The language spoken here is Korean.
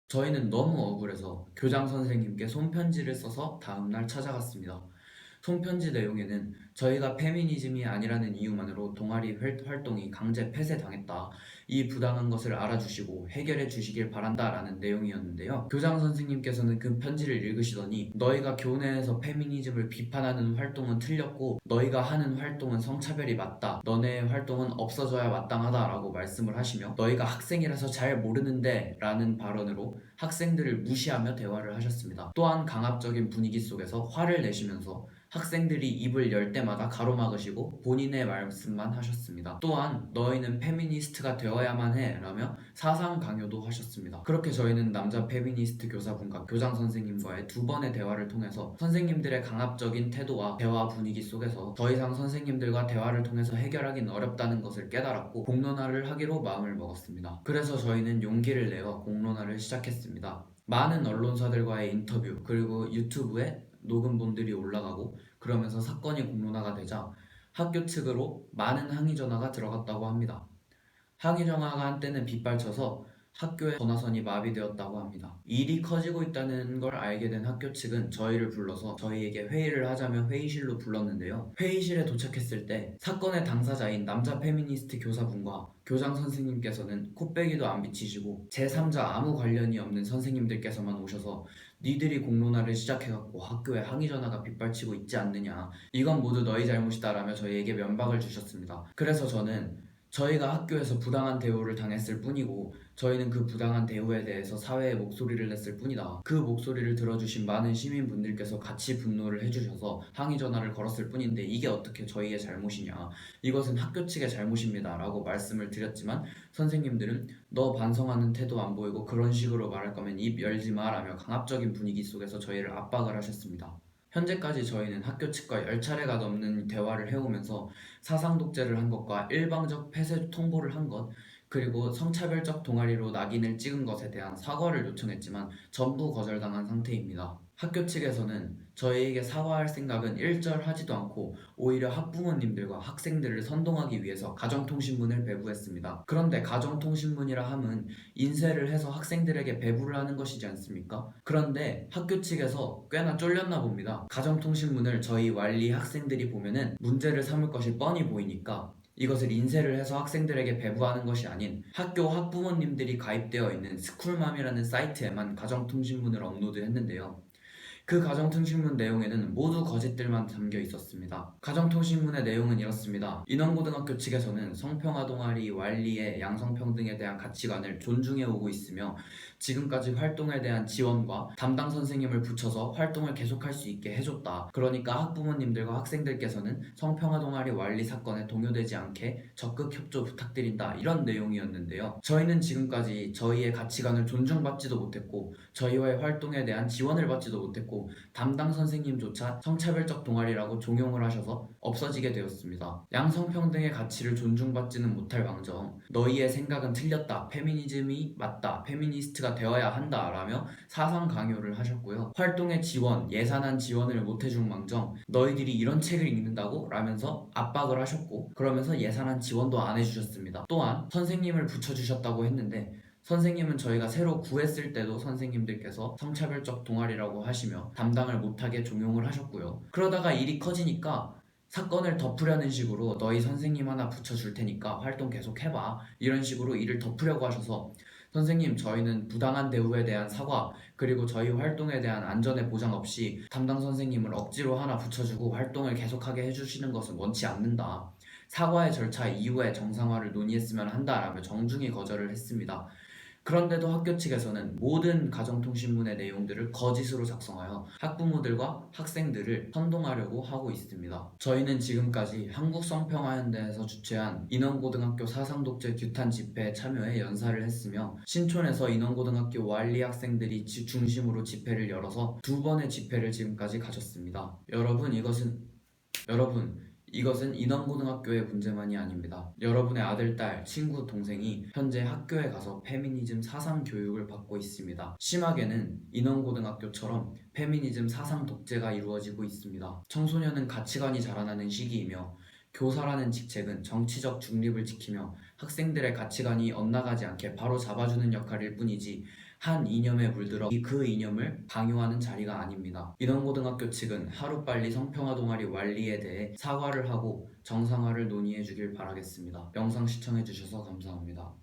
저희는 너무 억울해서 교장 선생님께 손편지를 써서 다음날 찾아갔습니다. 손편지 내용에는 저희가 페미니즘이 아니라는 이유만으로 동아리 활동이 강제 폐쇄당했다. 이 부당한 것을 알아주시고 해결해 주시길 바란다라는 내용이었는데요. 교장 선생님께서는 그 편지를 읽으시더니 너희가 교내에서 페미니즘을 비판하는 활동은 틀렸고 너희가 하는 활동은 성차별이 맞다. 너네의 활동은 없어져야 마땅하다라고 말씀을 하시며 너희가 학생이라서 잘 모르는데 라는 발언으로 학생들을 무시하며 대화를 하셨습니다. 또한 강압적인 분위기 속에서 화를 내시면서 학생들이 입을 열 때마다 가로막으시고 본인의 말씀만 하셨습니다. 또한 너희는 페미니스트가 되어야만 해 라며 사상 강요도 하셨습니다. 그렇게 저희는 남자 페미니스트 교사분과 교장 선생님과의 두 번의 대화를 통해서 선생님들의 강압적인 태도와 대화 분위기 속에서 더 이상 선생님들과 대화를 통해서 해결하기는 어렵다는 것을 깨달았고 공론화를 하기로 마음을 먹었습니다. 그래서 저희는 용기를 내어 공론화를 시작했습니다. 많은 언론사들과의 인터뷰 그리고 유튜브에 녹음본들이 올라가고 그러면서 사건이 공론화가 되자 학교 측으로 많은 항의 전화가 들어갔다고 합니다. 항의 전화가 한때는 빗발쳐서 학교의 전화선이 마비되었다고 합니다. 일이 커지고 있다는 걸 알게 된 학교 측은 저희를 불러서 저희에게 회의를 하자며 회의실로 불렀는데요. 회의실에 도착했을 때 사건의 당사자인 남자 페미니스트 교사분과 교장 선생님께서는 콧배기도 안 비치시고 제3자 아무 관련이 없는 선생님들께서만 오셔서 니들이 공론화를 시작해갖고 학교에 항의 전화가 빗발치고 있지 않느냐, 이건 모두 너희 잘못이다라며 저희에게 면박을 주셨습니다. 그래서 저는 저희가 학교에서 부당한 대우를 당했을 뿐이고 저희는 그 부당한 대우에 대해서 사회에 목소리를 냈을 뿐이다. 그 목소리를 들어주신 많은 시민분들께서 같이 분노를 해주셔서 항의 전화를 걸었을 뿐인데 이게 어떻게 저희의 잘못이냐, 이것은 학교 측의 잘못입니다 라고 말씀을 드렸지만 선생님들은 너 반성하는 태도 안 보이고 그런 식으로 말할 거면 입 열지 마 라며 강압적인 분위기 속에서 저희를 압박을 하셨습니다. 현재까지 저희는 학교 측과 10차례가 넘는 대화를 해오면서 사상 독재를 한 것과 일방적 폐쇄 통보를 한 것, 그리고 성차별적 동아리로 낙인을 찍은 것에 대한 사과를 요청했지만 전부 거절당한 상태입니다. 학교 측에서는 저희에게 사과할 생각은 일절하지도 않고 오히려 학부모님들과 학생들을 선동하기 위해서 가정통신문을 배부했습니다. 그런데 가정통신문이라 함은 인쇄를 해서 학생들에게 배부를 하는 것이지 않습니까? 그런데 학교 측에서 꽤나 쫄렸나 봅니다. 가정통신문을 저희 완리 학생들이 보면은 문제를 삼을 것이 뻔히 보이니까 이것을 인쇄를 해서 학생들에게 배부하는 것이 아닌 학교 학부모님들이 가입되어 있는 스쿨맘이라는 사이트에만 가정통신문을 업로드했는데요. 그 가정통신문 내용에는 모두 거짓들만 담겨 있었습니다. 가정통신문의 내용은 이렇습니다. 인원고등학교 측에서는 성평화 동아리 완리의 양성평등에 대한 가치관을 존중해 오고 있으며 지금까지 활동에 대한 지원과 담당 선생님을 붙여서 활동을 계속할 수 있게 해줬다. 그러니까 학부모님들과 학생들께서는 성평화 동아리 완리 사건에 동요되지 않게 적극 협조 부탁드린다. 이런 내용이었는데요. 저희는 지금까지 저희의 가치관을 존중받지도 못했고 저희와의 활동에 대한 지원을 받지도 못했고 담당 선생님조차 성차별적 동아리라고 종용을 하셔서 없어지게 되었습니다. 양성평등의 가치를 존중받지는 못할 망정 너희의 생각은 틀렸다. 페미니즘이 맞다. 페미니스트가 되어야 한다. 라며 사상 강요를 하셨고요. 활동의 지원, 예산안 지원을 못해준 망정 너희들이 이런 책을 읽는다고? 라면서 압박을 하셨고 그러면서 예산안 지원도 안 해주셨습니다. 또한 선생님을 붙여주셨다고 했는데 선생님은 저희가 새로 구했을 때도 선생님들께서 성차별적 동아리라고 하시며 담당을 못하게 종용을 하셨고요. 그러다가 일이 커지니까 사건을 덮으려는 식으로 너희 선생님 하나 붙여줄 테니까 활동 계속 해봐. 이런 식으로 일을 덮으려고 하셔서 선생님 저희는 부당한 대우에 대한 사과 그리고 저희 활동에 대한 안전의 보장 없이 담당 선생님을 억지로 하나 붙여주고 활동을 계속하게 해주시는 것은 원치 않는다. 사과의 절차 이후에 정상화를 논의했으면 한다라며 정중히 거절을 했습니다. 그런데도 학교 측에서는 모든 가정통신문의 내용들을 거짓으로 작성하여 학부모들과 학생들을 선동하려고 하고 있습니다. 저희는 지금까지 한국성평화연대에서 주최한 인원고등학교 사상독재 규탄 집회에 참여해 연사를 했으며 신촌에서 인원고등학교 완리 학생들이 중심으로 집회를 열어서 2번의 집회를 지금까지 가졌습니다. 이것은 인원고등학교의 문제만이 아닙니다. 여러분의 아들, 딸, 친구, 동생이 현재 학교에 가서 페미니즘 사상 교육을 받고 있습니다. 심하게는 인원고등학교처럼 페미니즘 사상 독재가 이루어지고 있습니다. 청소년은 가치관이 자라나는 시기이며 교사라는 직책은 정치적 중립을 지키며 학생들의 가치관이 엇나가지 않게 바로 잡아주는 역할일 뿐이지 한 이념에 물들어 그 이념을 강요하는 자리가 아닙니다. 인원고등학교 측은 하루빨리 성평화 동아리 완리에 대해 사과를 하고 정상화를 논의해 주길 바라겠습니다. 영상 시청해 주셔서 감사합니다.